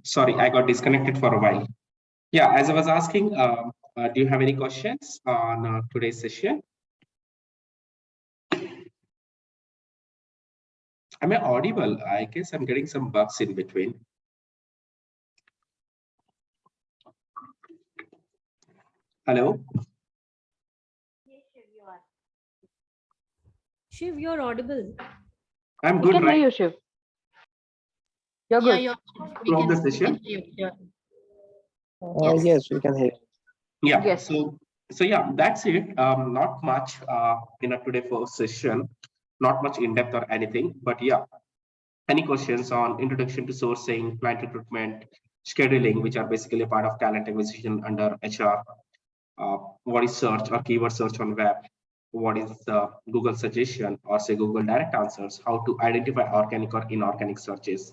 Sorry, I got disconnected for a while. Yeah, as I was asking, do you have any questions on today's session? Am I audible? I guess I'm getting some bugs in between. Hello? Shiv, you're audible. I'm good, We can right? hear you, Shiv. You're good. Yeah, Throughout the session? Yes. Yes, we can hear. Yeah, Yes. so yeah, that's it. Not much in a today first session, not much in depth or anything, but yeah, any questions on introduction to sourcing, client recruitment, scheduling, which are basically a part of talent acquisition under HR? What is search or keyword search on web? What is Google suggestion or say Google direct answers? How to identify organic or inorganic searches?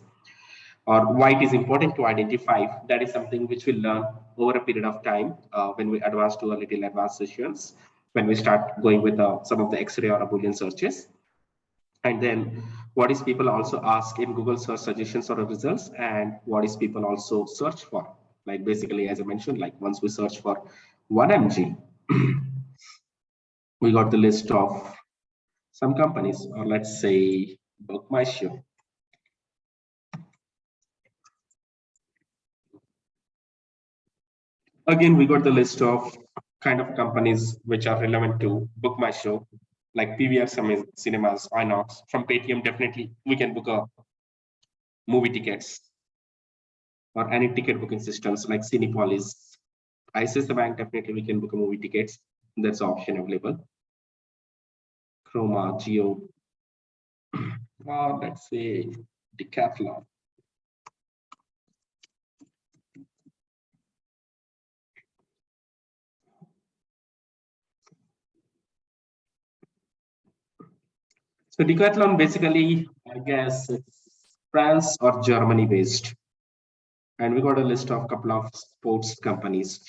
Or why it is important to identify? That is something which we'll learn over a period of time when we advance to a little advanced sessions, when we start going with some of the X-ray or a Boolean searches. And then what is people also ask in Google search suggestions or results, and what is people also search for? Like basically, as I mentioned, like once we search for 1 mg, we got the list of some companies, or let's say Book My Show. Again, we got the list of kind of companies which are relevant to Book My Show, like PVR Cinemas, Inox. From Paytm, definitely we can book a movie tickets or any ticket booking systems like Cinepolis. ICICI Bank, definitely we can book a movie tickets. That's the option available. Chroma, Geo, or let's say Decathlon. So Decathlon basically, I guess it's France or Germany based. And we got a list of a couple of sports companies.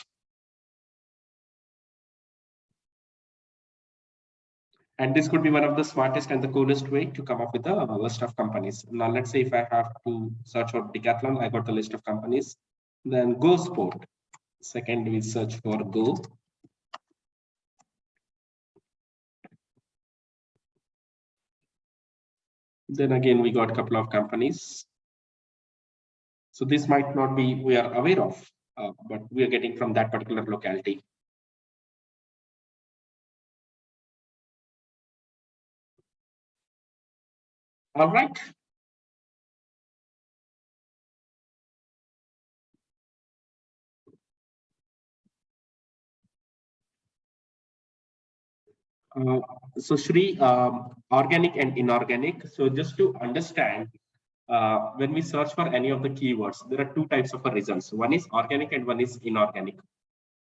And this could be one of the smartest and the coolest way to come up with a list of companies. Now, let's say if I have to search for Decathlon, I got the list of companies. Then Go Sport. Second, we search for Go. Then again, we got a couple of companies. So this might not be we are aware of, but we are getting from that particular locality. All right. So Shri, organic and inorganic. So just to understand, when we search for any of the keywords, there are two types of results. One is organic and one is inorganic.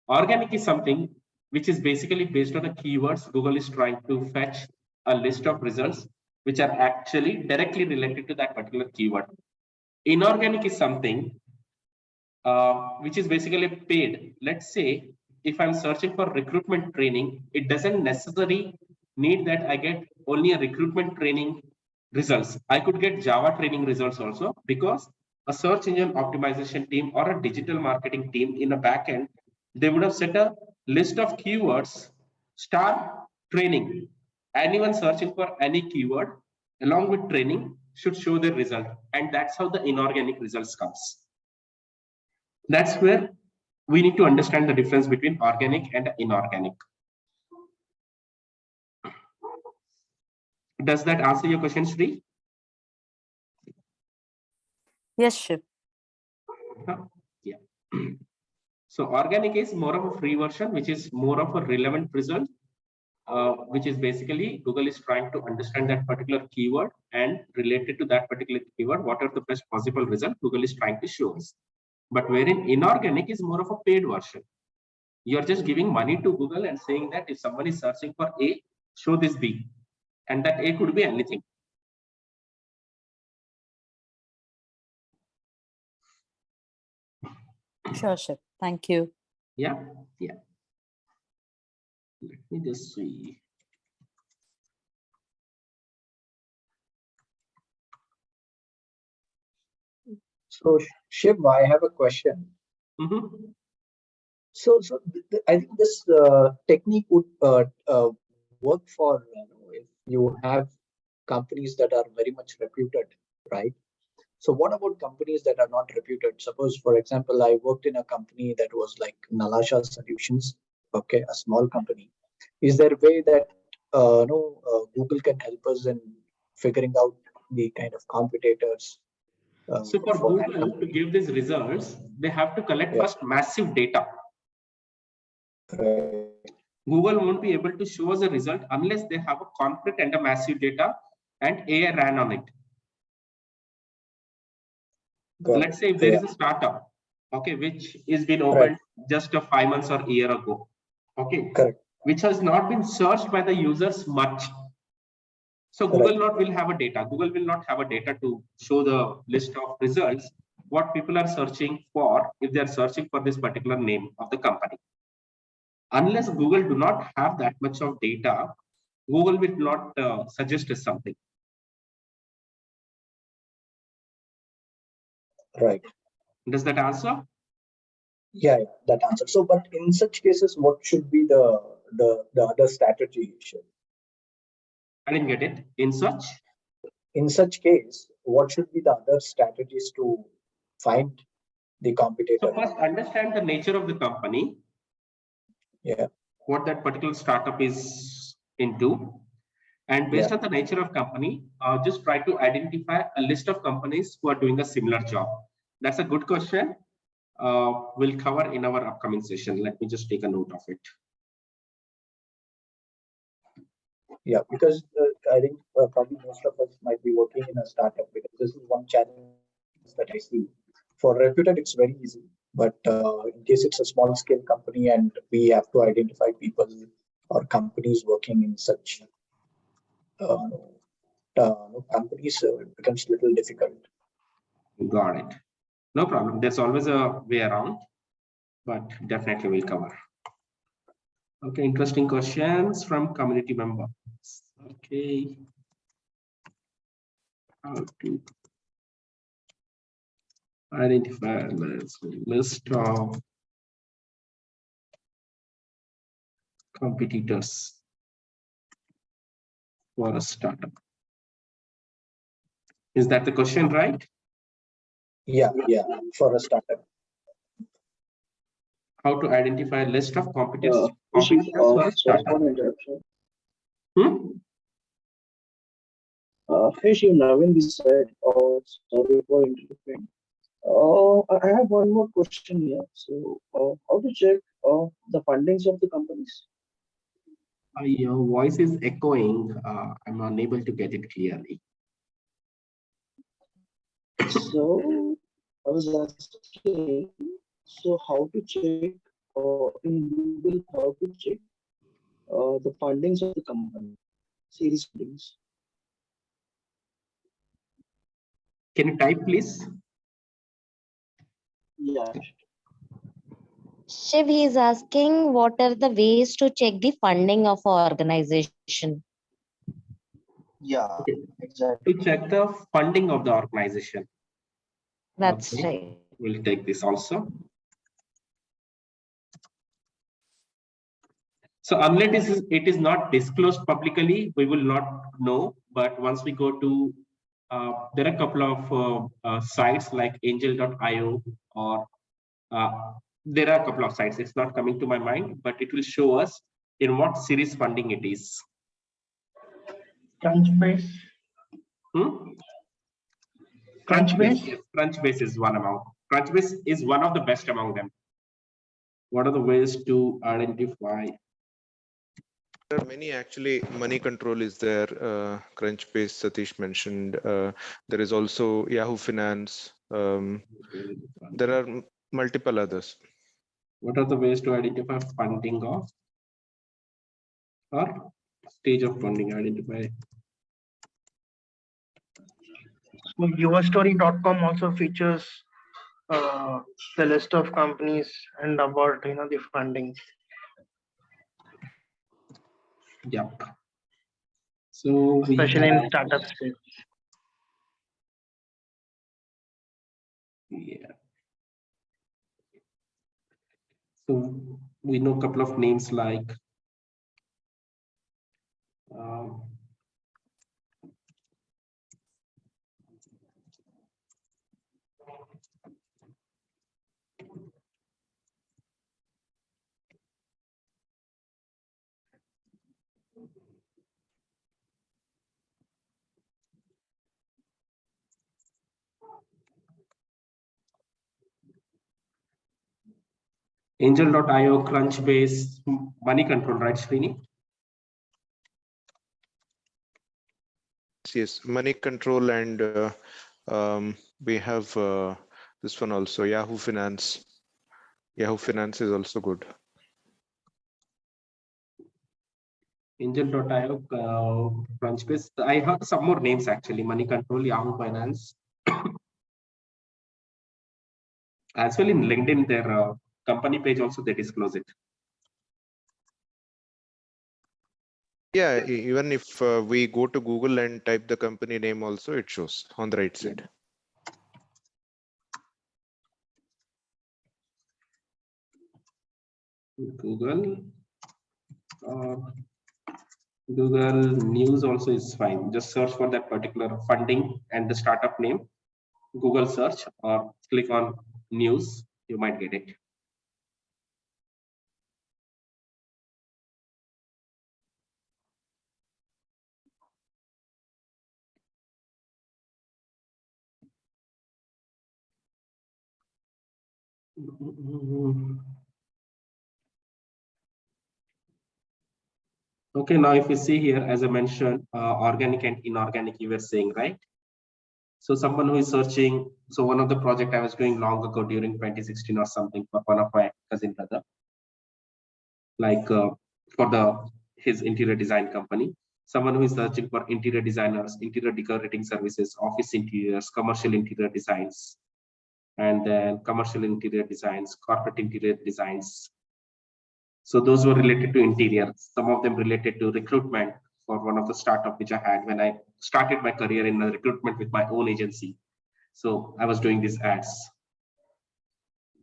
Organic is something which is basically based on the keywords. Google is trying to fetch a list of results which are actually directly related to that particular keyword. Inorganic is something which is basically paid. Let's say if I'm searching for recruitment training, it doesn't necessarily need that I get only a recruitment training results. I could get Java training results also, because a search engine optimization team or a digital marketing team in a backend, they would have set a list of keywords, star training. Anyone searching for any keyword along with training should show their result. And that's how the inorganic results comes. That's where we need to understand the difference between organic and inorganic. Does that answer your question, Sri? Yes, Shiv. Yeah. So organic is more of a free version, which is more of a relevant result, which is basically Google is trying to understand that particular keyword and related to that particular keyword, what are the best possible results Google is trying to show us. But wherein inorganic is more of a paid version. You're just giving money to Google and saying that if someone is searching for A, show this B. And that A could be anything. Sure, Shiv. Thank you. Yeah, yeah. Let me just see. So Shiv, I have a question. Mhm. So I think this technique would work for if you have companies that are very much reputed, right? So what about companies that are not reputed? Suppose, for example, I worked in a company that was like Nalasha Solutions, okay, a small company. Is there a way that Google can help us in figuring out the kind of competitors So for for that Google to company? give these results, they have to collect Yeah. first massive data. Right. Google won't be able to show us a result unless they have a concrete and a massive data and AI ran on it. Let's say if there is a startup, okay, which is been opened just 5 months or a year ago, okay, Correct. which has not been searched by the users much. So Google will have a data. Google will not have a data to show the list of results, what people are searching for if they are searching for this particular name of the company. Unless Google do not have that much of data, Google will not suggest us something. Right. Does that answer? Yeah, that answer. So, but in such cases, what should be the other strategy? I didn't get it. In such case, what should be the other strategies to find the competitor? So first, understand the nature of the company. Yeah. What that particular startup is into, and based on the nature of company, just try to identify a list of companies who are doing a similar job. That's a good question. We'll cover in our upcoming session. Let me just take a note of it. Yeah, because I think probably most of us might be working in a startup, because this is one challenge that I see. For reputed, it's very easy, but in case it's a small scale company and we have to identify people or companies working in such companies, it becomes a little difficult. Got it. No problem. There's always a way around, but definitely we'll cover. Okay, interesting questions from community members. Okay. How to identify a list of competitors for a startup. Is that the question, right? Yeah, for a startup. How to identify a list of competitors Sorry for a startup? for interruption. Fish, Navin this side. Sorry for interrupting. I have one more question here. So, how to check the fundings of the companies? Your voice is echoing. I'm unable to get it clearly. So, I was asking, so how to check in Google, how to check the fundings of the company, series fundings? Can you type, please? Yeah. Shiv, he is asking what are the ways to check the funding of an organization? Yeah, Okay. exactly. To check the funding of the organization. That's Okay. right. We'll take this also. So unless it is not disclosed publicly, we will not know. But once we go to, there are a couple of sites like angel.io, or there are a couple of sites. It's not coming to my mind, but it will show us in what series funding it is. Crunchbase. Crunchbase. Crunchbase is one among. Crunchbase is one of the best among them. What are the ways to identify? There are many actually. Money Control is there. Crunchbase, Satish mentioned. There is also Yahoo Finance. There are multiple others. What are the ways to identify funding of or stage of funding? Identify. So yourstory.com also features the list of companies and about the funding. Yep. So especially in startup space. Yeah. So we know a couple of names like Angel.io, Crunchbase, Money Control, right, Srini? Yes, money control, and we have this one also, Yahoo Finance. Yahoo Finance is also good. Angel.io, Crunchbase. I heard some more names actually. Money Control, Yahoo Finance. As well in LinkedIn, their company page also they disclose it. Yeah, even if we go to Google and type the company name also, it shows on the right side. Google. Google News also is fine. Just search for that particular funding and the startup name. Google search or click on news. You might get it. Okay, now if you see here, as I mentioned, organic and inorganic, you were saying, right? So someone who is searching, so one of the project I was doing long ago during 2016 or something for one of my cousin brother, like for his interior design company, someone who is searching for interior designers, interior decorating services, office interiors, commercial interior designs, and then commercial interior designs, corporate interior designs. So those were related to interior. Some of them related to recruitment for one of the startup which I had when I started my career in recruitment with my own agency. So I was doing these ads.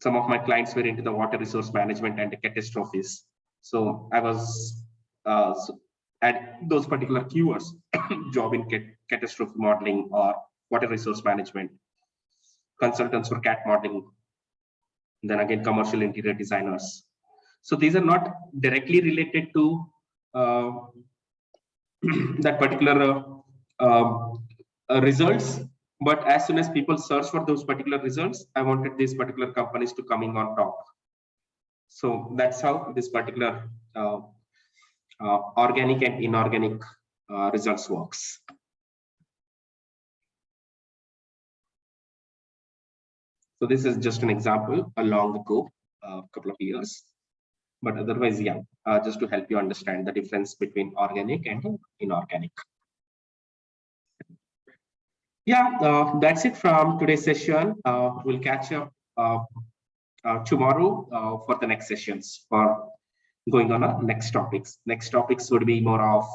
Some of my clients were into the water resource management and the catastrophes. So I was at those particular keywords, job in catastrophe modeling or water resource management, consultants for cat modeling, then again commercial interior designers. So these are not directly related to that particular results, but as soon as people search for those particular results, I wanted these particular companies to coming on top. So that's how this particular organic and inorganic results works. So this is just an example a long ago, a couple of years. But otherwise, yeah, just to help you understand the difference between organic and inorganic. Yeah, that's it from today's session. We'll catch up tomorrow for the next sessions for going on our next topics. Next topics would be more of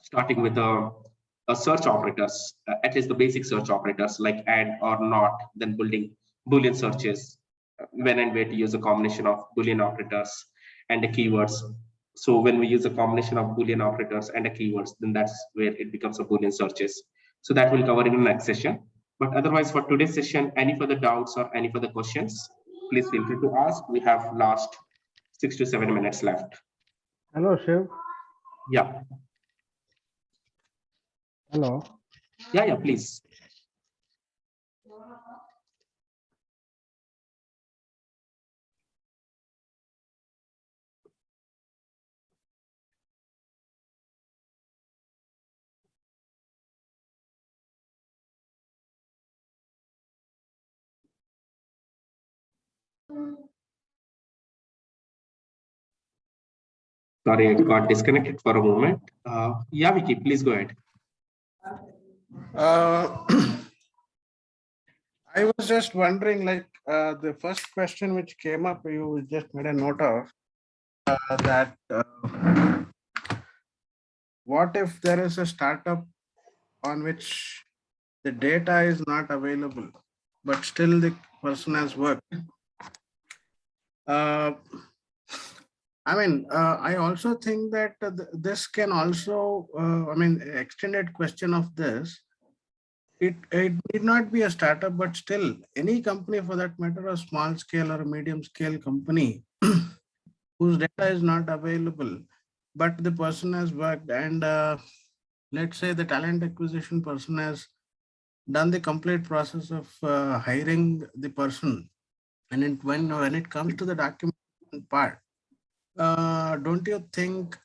starting with a search operators, at least the basic search operators like add or not, then building Boolean searches, when and where to use a combination of Boolean operators and the keywords. So when we use a combination of Boolean operators and the keywords, then that's where it becomes a Boolean searches. So that will cover in the next session. But otherwise, for today's session, any further doubts or any further questions, please feel free to ask. We have last 6 to 7 minutes left. Hello, Shiv. Yeah. Hello. Yeah, please. Sorry, it got disconnected for a moment. Yeah, Vicky, please go ahead. I was just wondering, like, the first question which came up, you just made a note of that. What if there is a startup on which the data is not available? but still the person has worked. I also think that this can also, extended question of this. It need not be a startup, but still any company for that matter, a small scale or a medium scale company whose data is not available, but the person has worked, and let's say the talent acquisition person has done the complete process of hiring the person, and when it comes to the documentation part, don't you think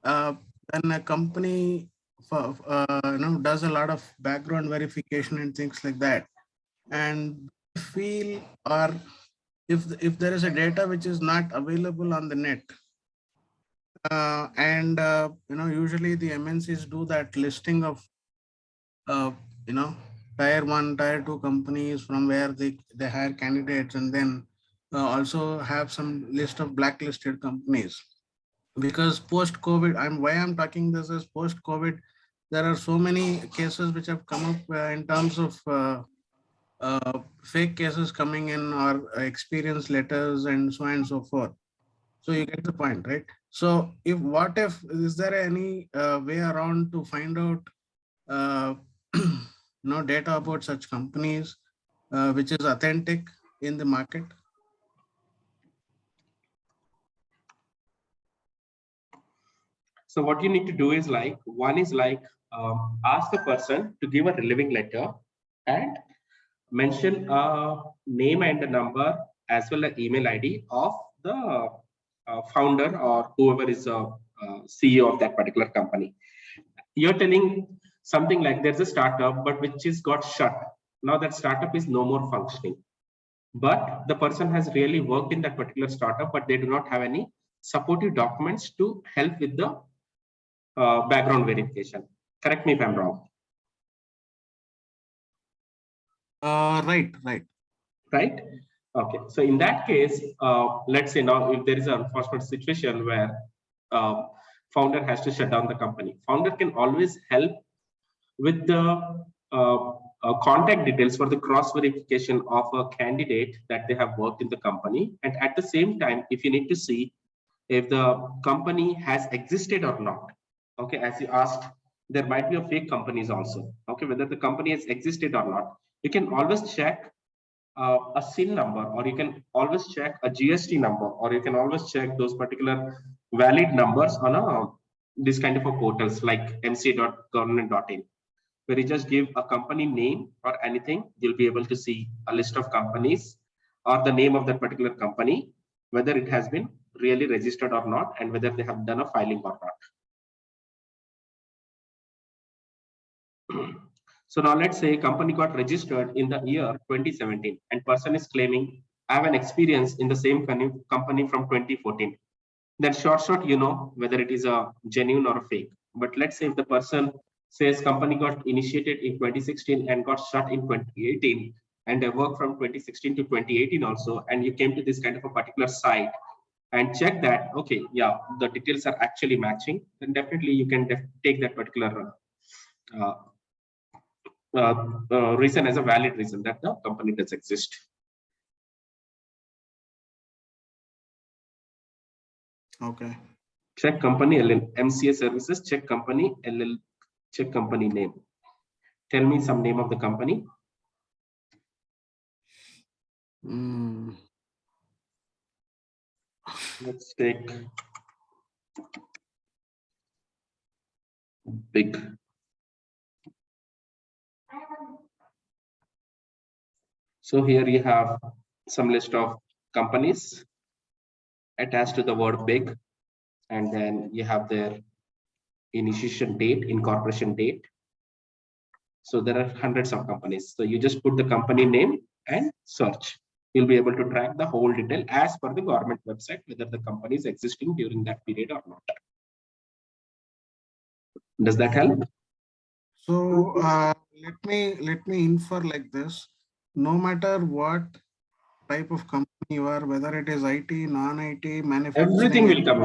when a company does a lot of background verification and things like that, and feel, or if there is a data which is not available on the net, usually the MNCs do that listing of tier 1, tier 2 companies from where they hire candidates, and then also have some list of blacklisted companies. Because post-COVID, I'm talking this is post-COVID, there are so many cases which have come up in terms of fake cases coming in, or experience letters and so on and so forth. So you get the point, right? So is there any way around to find out data about such companies which is authentic in the market? So what you need to do is one is ask the person to give a reliving letter and mention a name and a number as well as email ID of the founder or whoever is a CEO of that particular company. You're telling something like there's a startup but which is got shut. Now that startup is no more functioning, but the person has really worked in that particular startup, but they do not have any supportive documents to help with the background verification. Correct me if I'm wrong. Right. Okay, so in that case, let's say now if there is an unfortunate situation where founder has to shut down the company, founder can always help with the contact details for the cross verification of a candidate that they have worked in the company. And at the same time, if you need to see if the company has existed or not, okay, as you asked, there might be a fake companies also, okay, whether the company has existed or not, you can always check a SIN number, or you can always check a GST number, or you can always check those particular valid numbers on this kind of a portals like mca.government.in, where you just give a company name or anything, you'll be able to see a list of companies or the name of that particular company, whether it has been really registered or not, and whether they have done a filing or not. So now let's say company got registered in the year 2017 and person is claiming I have an experience in the same company from 2014. Then short, you know whether it is a genuine or a fake. But let's say if the person says company got initiated in 2016 and got shut in 2018, and they work from 2016 to 2018 also, and you came to this kind of a particular site and check that, okay, yeah, the details are actually matching, then definitely you can take that particular reason as a valid reason that the company does exist. Okay. Check company LL, MCA services, check company LL, check company name. Tell me some name of the company. Let's take big. So here you have some list of companies attached to the word big, and then you have their initiation date, incorporation date. So there are hundreds of companies. So you just put the company name and search. You'll be able to track the whole detail as per the government website, whether the company is existing during that period or not. Does that help? So let me infer like this. No matter what type of company you are, whether it is IT, non-IT, manufacturing, everything will come